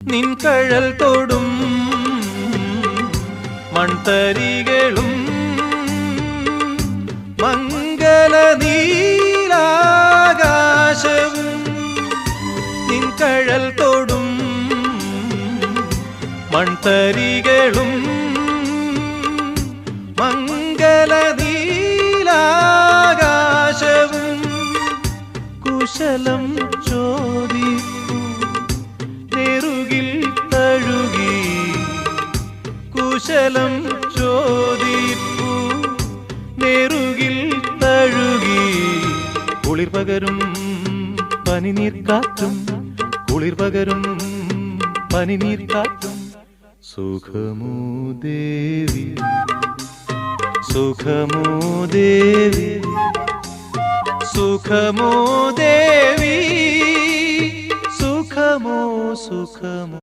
നിൻ കഴൽ തൊടും മൺതരികളും മംഗല നീലാകാശവും നിൻ കഴൽ തൊടും മൺതരികളും മംഗല നീലാകാശവും കുശലം ചോദിപ്പു നെറുകിൽ തഴുകി കുശലം ചോദിപ്പു നെറുകിൽ തഴുകി കുളിർ പകരും പനിനീർക്കാറ്റും കുളിർ പകരും പനിനീർക്കാറ്റും സുഖമോ ദേവി സുഖമോ ദേവി സുഖമോ ദേവി സുഖമോ സുഖമോ